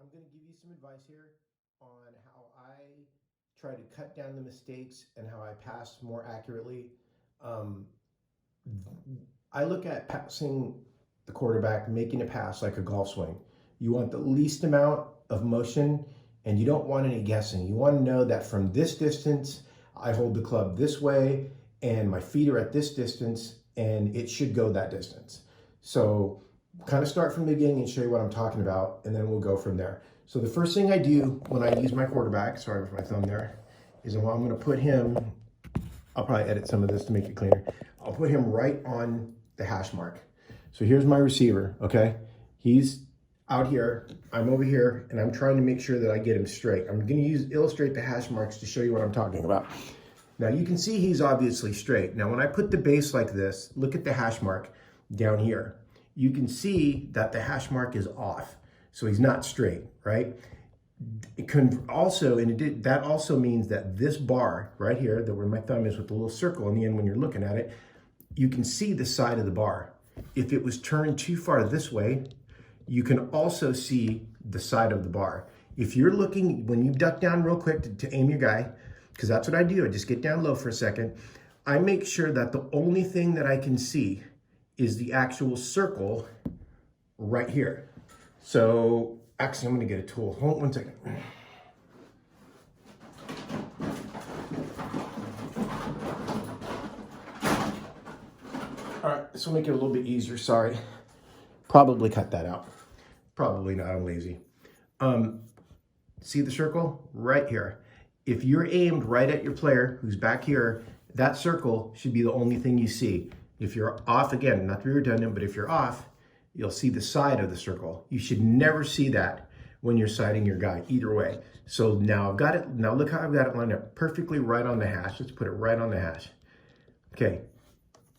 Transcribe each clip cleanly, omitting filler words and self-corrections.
I'm going to give you some advice here on how I try to cut down the mistakes and how I pass more accurately. Um, I look at passing the quarterback, making a pass like a golf swing. You want the least amount of motion and you don't want any guessing. You want to know that from this distance, I hold the club this way and my feet are at this distance and it should go that distance. So kind of start from the beginning and show you what I'm talking about, and then we'll go from there. So the first thing I do when I use my quarterback, sorry with my thumb there, is I'm going to put him, I'll probably edit some of this to make it cleaner. I'll put him right on the hash mark. So here's my receiver, okay? He's out here, I'm over here, and I'm trying to make sure that I get him straight. I'm gonna illustrate the hash marks to show you what I'm talking about. Now you can see he's obviously straight. Now when I put the base like this, look at the hash mark down here. You can see that the hash mark is off. So he's not straight, right? It can also, that also means that this bar right here, where my thumb is with the little circle on the end when you're looking at it, you can see the side of the bar. If it was turned too far this way, you can also see the side of the bar. If you're looking, when you duck down real quick to aim your guy, because that's what I do, I just get down low for a second, I make sure that the only thing that I can see is the actual circle right here. So actually, I'm gonna get a tool. Hold on one second. All right, this will make it a little bit easier, sorry. Probably cut that out. Probably not, I'm lazy. See the circle right here. If you're aimed right at your player who's back here, that circle should be the only thing you see. If you're off, again, not to be redundant, but if you're off, you'll see the side of the circle. You should never see that when you're sighting your guy, either way. So now I've got it, now look how I've got it lined up perfectly right on the hash. Let's put it right on the hash. Okay,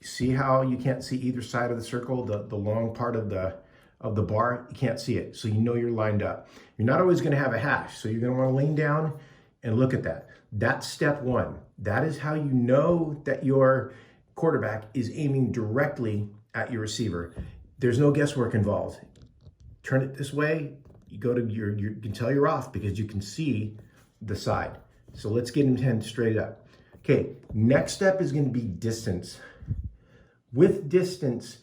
see how you can't see either side of the circle, the long part of the bar? You can't see it, so you know you're lined up. You're not always gonna have a hash, so you're gonna wanna lean down and look at that. That's step one. That is how you know that your quarterback is aiming directly at your receiver. There's no guesswork involved. Turn it this way, you go to you can tell you're off because you can see the side. So let's get him 10 straight up. Okay, next step is gonna be distance. With distance,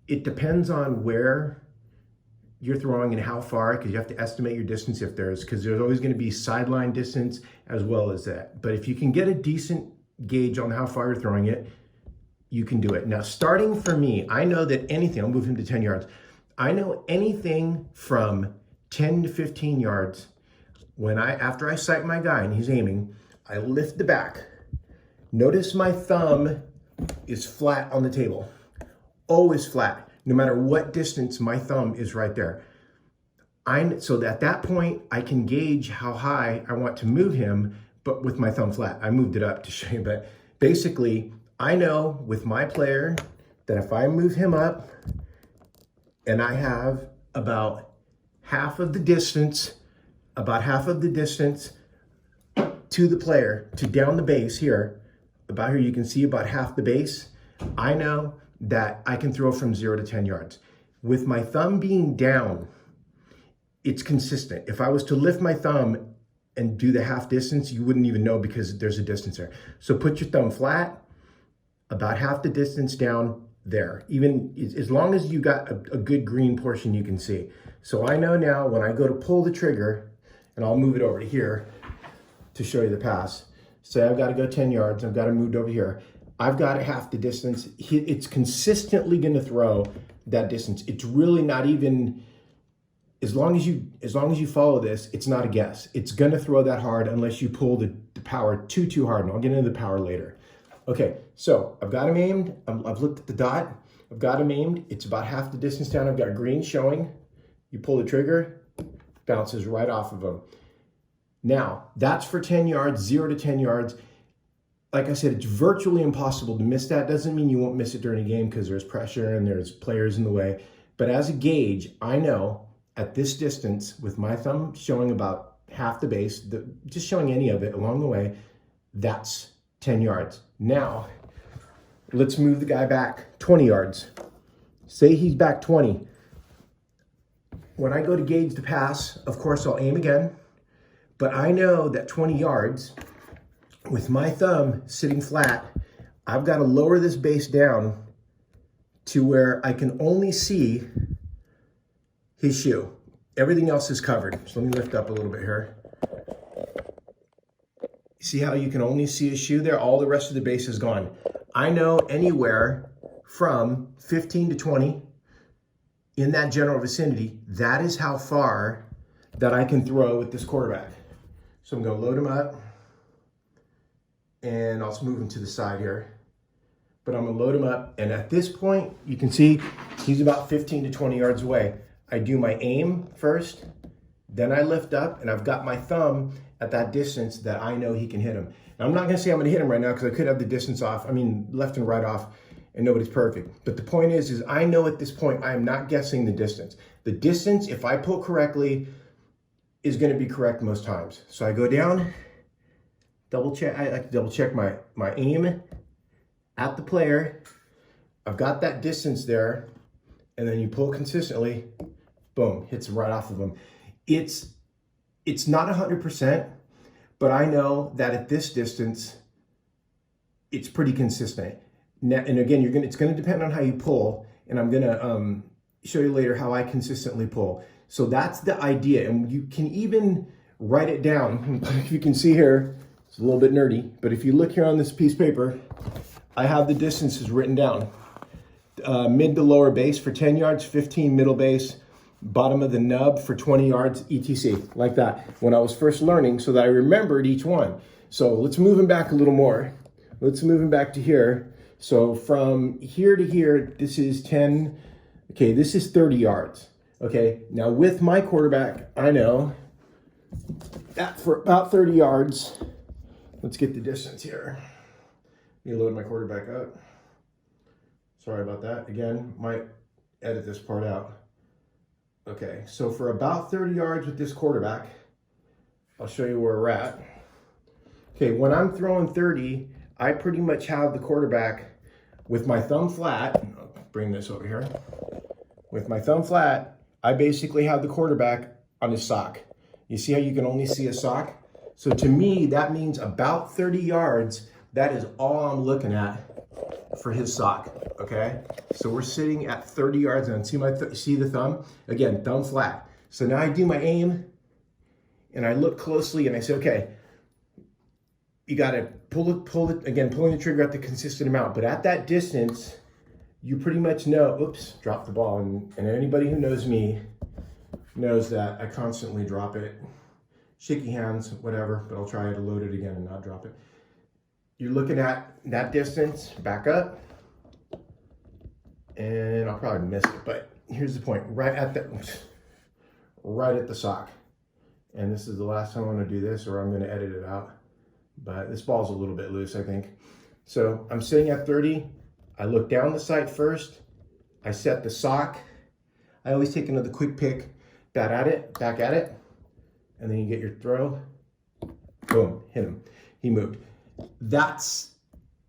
it depends on where you're throwing and how far, because you have to estimate your distance because there's always going to be sideline distance as well as that. But if you can get a decent gauge on how far you're throwing it, you can do it. Now, starting for me, I know that anything, I'll move him to 10 yards. I know anything from 10 to 15 yards, after I sight my guy and he's aiming, I lift the back. Notice my thumb is flat on the table, always flat. No matter what distance, my thumb is right there. So at that point, I can gauge how high I want to move him, but with my thumb flat. I moved it up to show you, but basically, I know with my player that if I move him up and I have about half of the distance to the player, to down the base here, about here you can see about half the base, I know that I can throw from 0 to 10 yards. With my thumb being down, it's consistent. If I was to lift my thumb and do the half distance, you wouldn't even know because there's a distance there. So put your thumb flat, about half the distance down there. Even as long as you got a good green portion you can see. So I know now when I go to pull the trigger, and I'll move it over to here to show you the pass. Say I've got to go 10 yards, I've got to move it over here. I've got half the distance. It's consistently going to throw that distance. It's really not even, as long as you follow this, it's not a guess. It's going to throw that hard unless you pull the power too hard, and I'll get into the power later. Okay, so I've got him aimed. I've looked at the dot. I've got him aimed. It's about half the distance down. I've got green showing. You pull the trigger, bounces right off of him. Now, that's for 10 yards, 0 to 10 yards. Like I said, it's virtually impossible to miss that. Doesn't mean you won't miss it during a game because there's pressure and there's players in the way. But as a gauge, I know at this distance, with my thumb showing about half the base, just showing any of it along the way, that's 10 yards. Now, let's move the guy back 20 yards. Say he's back 20. when I go to gauge the pass, of course I'll aim again, but I know that 20 yards with my thumb sitting flat, I've got to lower this base down to where I can only see his shoe. Everything else is covered. So let me lift up a little bit here. See how you can only see his shoe there? All the rest of the base is gone. I know anywhere from 15 to 20 in that general vicinity, that is how far that I can throw with this quarterback. So I'm gonna load him up and I'll move him to the side here. But I'm gonna load him up, and at this point, you can see he's about 15 to 20 yards away. I do my aim first, then I lift up, and I've got my thumb at that distance that I know he can hit him. Now, I'm not gonna say I'm gonna hit him right now because I could have the distance off, left and right off, and nobody's perfect. But the point is I know at this point, I am not guessing the distance. The distance, if I pull correctly, is gonna be correct most times. So I go down, double check, I like to double check my aim at the player. I've got that distance there, and then you pull consistently, boom, hits right off of them. It's not 100%, but I know that at this distance, it's pretty consistent. Now, and again, it's gonna depend on how you pull, and I'm gonna show you later how I consistently pull. So that's the idea, and you can even write it down. If you can see here, it's a little bit nerdy, but if you look here on this piece of paper, I have the distances written down. Mid to lower base for 10 yards, 15 middle base, bottom of the nub for 20 yards, etc. Like that, when I was first learning, so that I remembered each one. So let's move him back a little more. Let's move him back to here. So from here to here, this is 10, okay, this is 30 yards. Okay, now with my quarterback, I know that for about 30 yards, let's get the distance here. Let me load my quarterback up. Sorry about that. Again, might edit this part out. Okay, so for about 30 yards with this quarterback, I'll show you where we're at. Okay, when I'm throwing 30, I pretty much have the quarterback with my thumb flat. I'll bring this over here. With my thumb flat, I basically have the quarterback on his sock. You see how you can only see a sock? So to me, that means about 30 yards. That is all I'm looking at for his sock, okay? So we're sitting at 30 yards, and see the thumb? Again, thumb flat. So now I do my aim, and I look closely, and I say, okay, you gotta pull it, again, pulling the trigger at the consistent amount, but at that distance, you pretty much know, oops, drop the ball, and anybody who knows me knows that I constantly drop it. Shaky hands, whatever, but I'll try to load it again and not drop it. You're looking at that distance, back up, and I'll probably miss it, but here's the point, right at the sock. And this is the last time I'm gonna do this, or I'm gonna edit it out, but this ball's a little bit loose, I think. So I'm sitting at 30, I look down the sight first, I set the sock, I always take another quick pick, back at it, and then you get your throw, boom, hit him, he moved. That's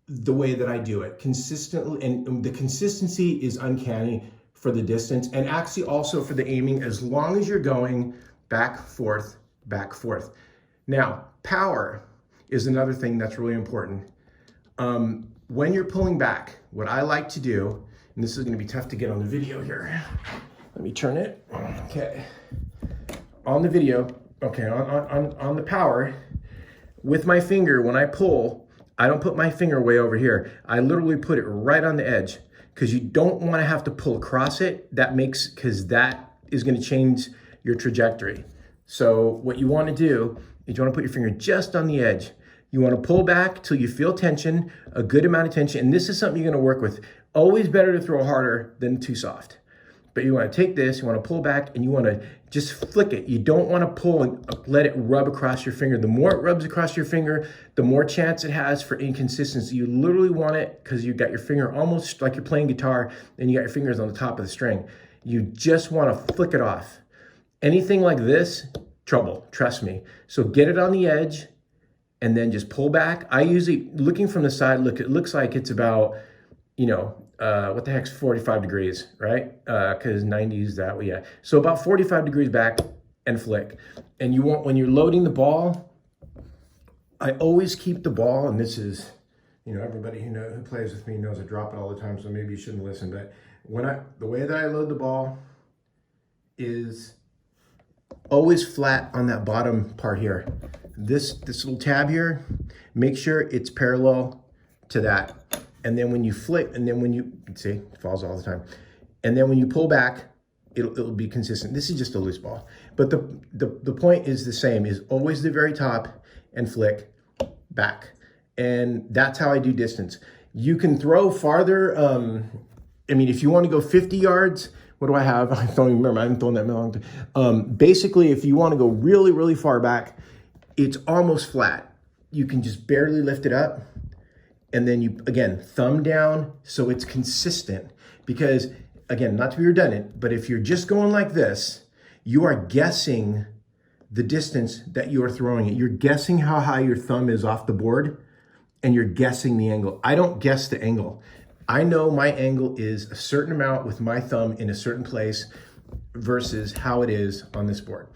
the way that I do it consistently, and the consistency is uncanny for the distance, and actually also for the aiming, as long as you're going back, forth, back, forth. Now, power is another thing that's really important. When you're pulling back, what I like to do, and this is gonna be tough to get on the video here. Let me turn it, okay. On the video, okay, on the power, with my finger, when I pull, I don't put my finger way over here. I literally put it right on the edge, because you don't want to have to pull across it. Because that is going to change your trajectory. So what you want to do is you want to put your finger just on the edge. You want to pull back till you feel tension, a good amount of tension. And this is something you're going to work with. Always better to throw harder than too soft. But you want to take this, you want to pull back, and you want to just flick it. You don't want to pull and let it rub across your finger. The more it rubs across your finger, the more chance it has for inconsistency. You literally want it, because you've got your finger almost like you're playing guitar, and you got your fingers on the top of the string. You just want to flick it off. Anything like this, trouble, trust me. So get it on the edge, and then just pull back. I usually, looking from the side, it looks like it's about what the heck's 45 degrees, right? Because 90 is that way, yeah. So about 45 degrees back and flick. And you want, when you're loading the ball, I always keep the ball, and this is, everybody who plays with me knows I drop it all the time, so maybe you shouldn't listen. But the way that I load the ball is always flat on that bottom part here. This little tab here, make sure it's parallel to that. And then when you flip, and then when you, see, it falls all the time. And then when you pull back, it'll be consistent. This is just a loose ball. But the point is the same, is always the very top and flick back. And that's how I do distance. You can throw farther. If you want to go 50 yards, what do I have? I don't even remember. I haven't thrown that in a long time. Basically, if you want to go really, really far back, it's almost flat. You can just barely lift it up. And then you, again, thumb down so it's consistent. Because, again, not to be redundant, but if you're just going like this, you are guessing the distance that you are throwing it. You're guessing how high your thumb is off the board, and you're guessing the angle. I don't guess the angle. I know my angle is a certain amount with my thumb in a certain place versus how it is on this board.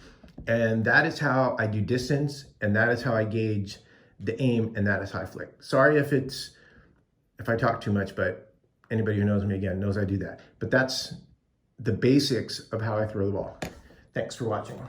And that is how I do distance, and that is how I gauge the aim, and that is how I flick. Sorry if I talk too much, but anybody who knows me, again, knows I do that. But that's the basics of how I throw the ball. Thanks for watching.